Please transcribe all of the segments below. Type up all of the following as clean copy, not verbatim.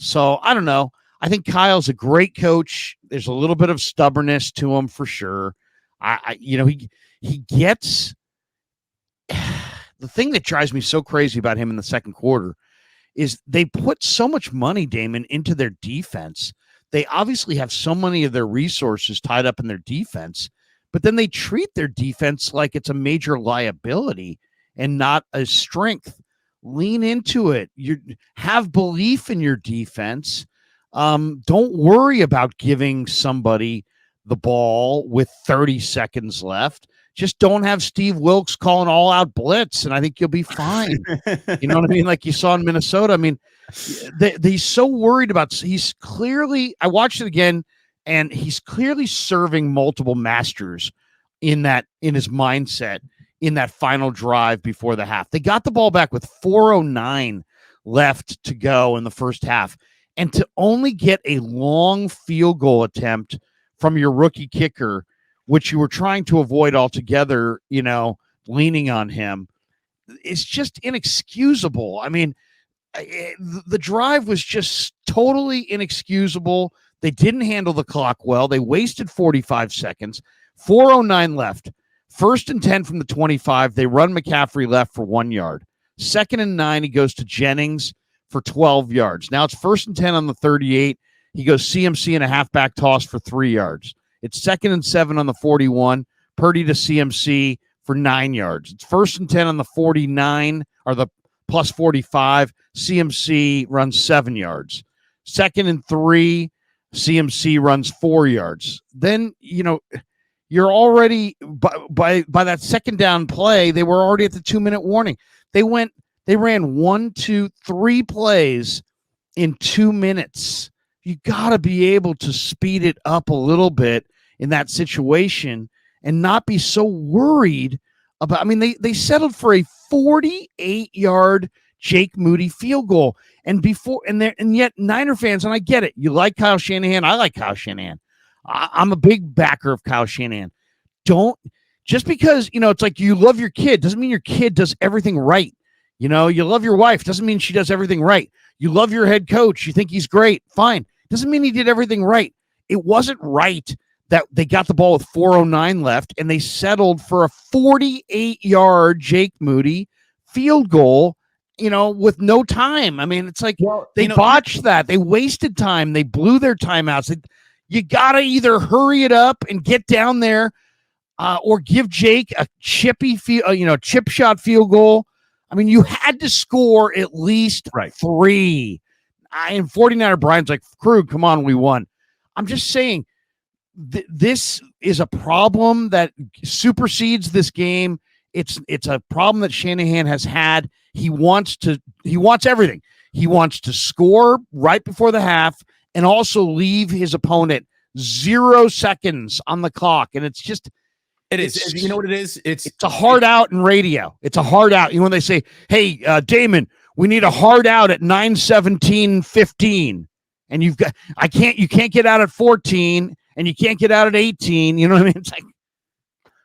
So I don't know. I think Kyle's a great coach. There's a little bit of stubbornness to him for sure. He gets the thing that drives me so crazy about him in the second quarter is they put so much money, Damon, into their defense. They obviously have so many of their resources tied up in their defense, but then they treat their defense like it's a major liability and not a strength. Lean into it. You have belief in your defense. Don't worry about giving somebody the ball with 30 seconds left. Just don't have Steve Wilkes calling all out blitz, and I think you'll be fine. You know what I mean? Like you saw in Minnesota. I mean, he's so worried about. He's clearly. I watched it again, and he's clearly serving multiple masters in his mindset in that final drive before the half. They got the ball back with 4:09 left to go in the first half, and to only get a long field goal attempt from your rookie kicker, which you were trying to avoid altogether, leaning on him, it's just inexcusable. I mean, the drive was just totally inexcusable. They didn't handle the clock well. They wasted 45 seconds, 4:09 left. 1st and 10 from the 25. They run McCaffrey left for 1 yard. 2nd and 9, he goes to Jennings for 12 yards. Now it's 1st and 10 on the 38. He goes CMC in a halfback toss for 3 yards. It's 2nd and 7 on the 41. Purdy to CMC for 9 yards. It's 1st and 10 on the 49 or the plus 45. CMC runs 7 yards. 2nd and 3. CMC runs 4 yards. Then, you're already by that second down play, they were already at the 2-minute warning. They ran 1, 2, 3 plays in 2 minutes. You got to be able to speed it up a little bit in that situation and not be so worried about. I mean, they settled for a 48-yard Jake Moody field goal, and yet Niner fans, and I get it. You like Kyle Shanahan. I like Kyle Shanahan. I'm a big backer of Kyle Shanahan. Just because, it's like you love your kid doesn't mean your kid does everything right. You love your wife doesn't mean she does everything right. You love your head coach. You think he's great. Fine. Doesn't mean he did everything right. It wasn't right that they got the ball with 4:09 left and they settled for a 48-yard Jake Moody field goal, with no time. I mean, it's like they botched that. They wasted time. They blew their timeouts. You got to either hurry it up and get down there or give Jake a chip shot field goal. I mean, you had to score at least 3. And 49er Brian's like, Krug, come on, we won. I'm just saying this is a problem that supersedes this game. It's a problem that Shanahan has had. He wants everything. He wants to score right before the half and also leave his opponent 0 seconds on the clock. And it's just, you know what it is? It's a hard out in radio. It's a hard out. When they say, hey, Damon, we need a hard out at 9:17:15. And you can't get out at 14 and you can't get out at 18. You know what I mean? It's like,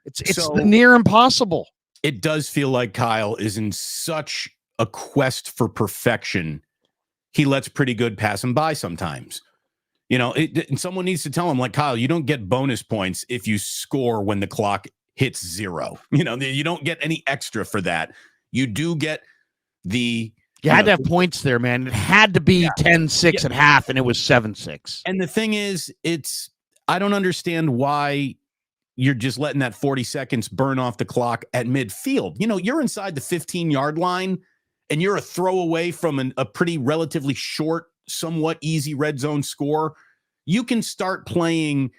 it's near impossible. It does feel like Kyle is in such a quest for perfection. He lets pretty good pass him by sometimes. And someone needs to tell him, like, Kyle, you don't get bonus points if you score when the clock hits 0. You don't get any extra for that. You do get you had to have points there, man. It had to be 10-6 at half, and it was 7-6. And the thing is, I don't understand why you're just letting that 40 seconds burn off the clock at midfield. You're inside the 15-yard line, and you're a throw away from a pretty relatively short, somewhat easy red zone score. You can start playing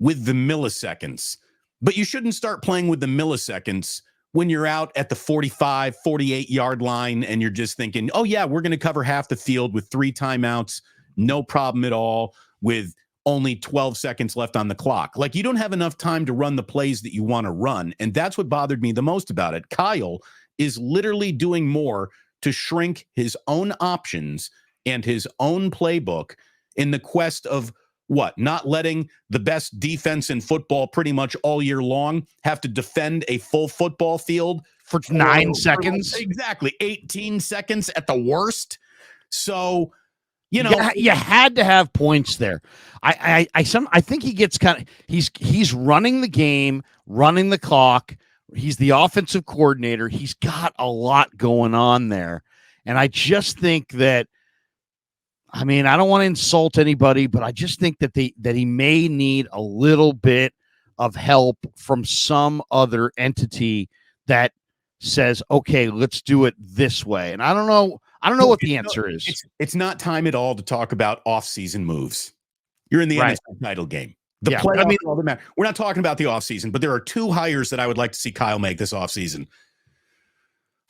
with the milliseconds, but you shouldn't start playing with the milliseconds when you're out at the 45, 48-yard line and you're just thinking, oh, yeah, we're going to cover half the field with 3 timeouts, no problem at all, with only 12 seconds left on the clock. Like, you don't have enough time to run the plays that you want to run, and that's what bothered me the most about it. Kyle is literally doing more to shrink his own options and his own playbook in the quest of not letting the best defense in football pretty much all year long have to defend a full football field for 9 seconds. Exactly. 18 seconds at the worst. So You had to have points there. I think he gets kind of he's running the game, running the clock. He's the offensive coordinator. He's got a lot going on there, and I just think that. I mean, I don't want to insult anybody, but I just think that he may need a little bit of help from some other entity that says, "Okay, let's do it this way." And I don't know what the answer is. It's not time at all to talk about offseason moves. You're in the NFC title game. The playoffs, all that matter. We're not talking about the offseason, but there are two hires that I would like to see Kyle make this offseason.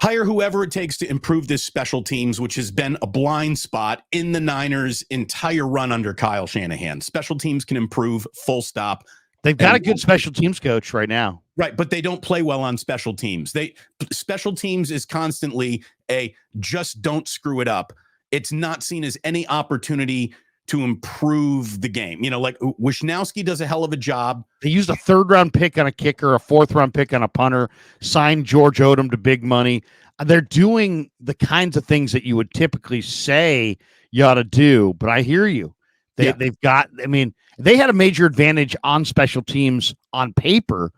Hire whoever it takes to improve this special teams, which has been a blind spot in the Niners' entire run under Kyle Shanahan. Special teams can improve, full stop. They've got a good special teams coach right now. Right, but they don't play well on special teams. Special teams is constantly a just don't screw it up. It's not seen as any opportunity to improve the game. Like Wishnowski does a hell of a job. They used a 3rd-round pick on a kicker, a 4th-round pick on a punter, signed George Odom to big money. They're doing the kinds of things that you would typically say you ought to do, but I hear you. They've got, I mean, they had a major advantage on special teams on paper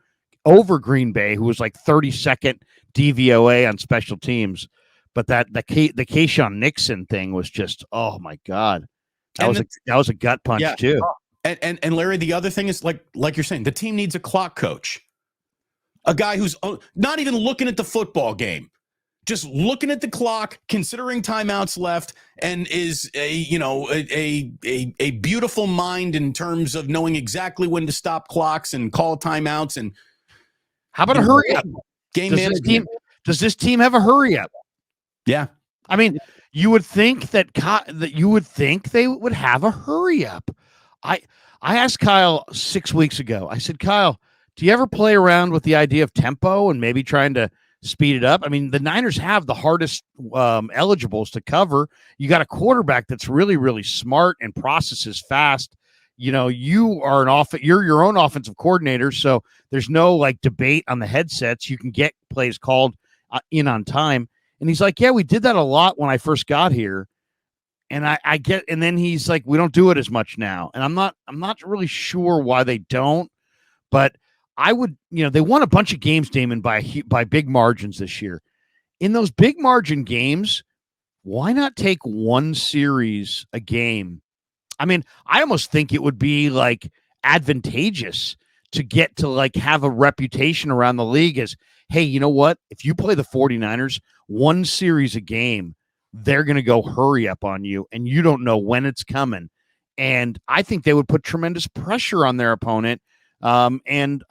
over Green Bay, who was like 32nd DVOA on special teams. But the Keyshawn Nixon thing was just, oh my God. That was a gut punch too. And Larry, the other thing is like you're saying, the team needs a clock coach, a guy who's not even looking at the football game, just looking at the clock, considering timeouts left, and is a beautiful mind in terms of knowing exactly when to stop clocks and call timeouts. And how about a hurry up game management? Does this team have a hurry up? Yeah, I mean. You would think that they would have a hurry up. I asked Kyle 6 weeks ago. I said, Kyle, do you ever play around with the idea of tempo and maybe trying to speed it up? I mean, the Niners have the hardest eligibles to cover. You got a quarterback that's really, really smart and processes fast. You are you're your own offensive coordinator, so there's no like debate on the headsets. You can get plays called in on time. And he's like, yeah, we did that a lot when I first got here. And I get, and then he's like, we don't do it as much now. And I'm not really sure why they don't, but I would, they won a bunch of games, Damon, by big margins this year. In those big margin games, why not take one series a game? I mean, I almost think it would be like advantageous to get to like have a reputation around the league as, hey, you know what? If you play the 49ers one series a game, they're going to go hurry up on you, and you don't know when it's coming. And I think they would put tremendous pressure on their opponent. And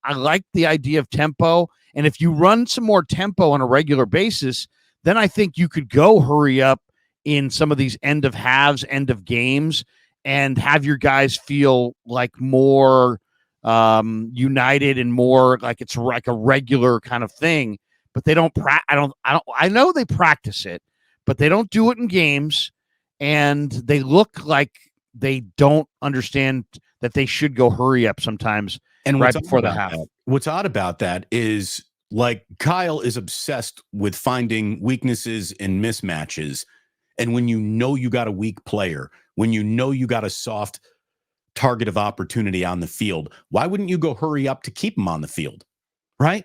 I like the idea of tempo. And if you run some more tempo on a regular basis, then I think you could go hurry up in some of these end of halves, end of games, and have your guys feel like more united and more like it's like a regular kind of thing. But they don't I know they practice it, but they don't do it in games, and they look like they don't understand that they should go hurry up sometimes. And right before the half. What's odd about that is like Kyle is obsessed with finding weaknesses and mismatches. And when you got a weak player, when you got a soft target of opportunity on the field, why wouldn't you go hurry up to keep him on the field? Right?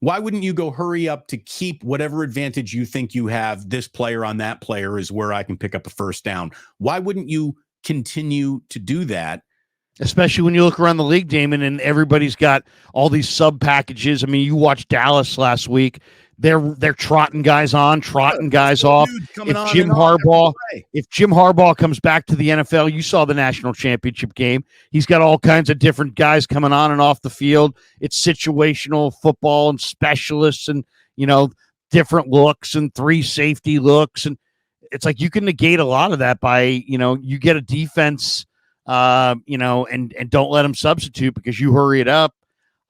Why wouldn't you go hurry up to keep whatever advantage you think you have? This player on that player is where I can pick up a first down. Why wouldn't you continue to do that? Especially when you look around the league, Damon, and everybody's got all these sub packages. I mean, you watched Dallas last week. They're trotting guys on, trotting guys off. If Jim Harbaugh comes back to the NFL, you saw the national championship game. He's got all kinds of different guys coming on and off the field. It's situational football and specialists and, different looks and 3 safety looks. And it's like you can negate a lot of that by, you get a defense, and don't let them substitute because you hurry it up.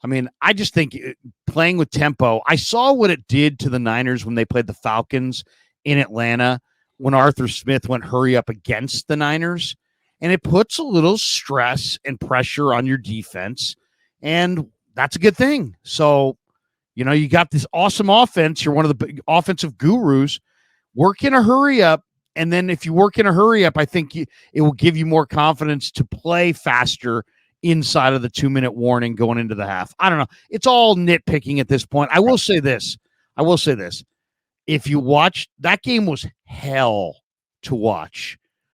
I mean, I just think playing with tempo, I saw what it did to the Niners when they played the Falcons in Atlanta when Arthur Smith went hurry up against the Niners. And it puts a little stress and pressure on your defense. And that's a good thing. So, you got this awesome offense. You're one of the big offensive gurus. Work in a hurry up And then if you work in a hurry up, I think it will give you more confidence to play faster inside of the 2-minute warning going into the half. I don't know. It's all nitpicking at this point. I will say this. If you watch, that game was hell to watch.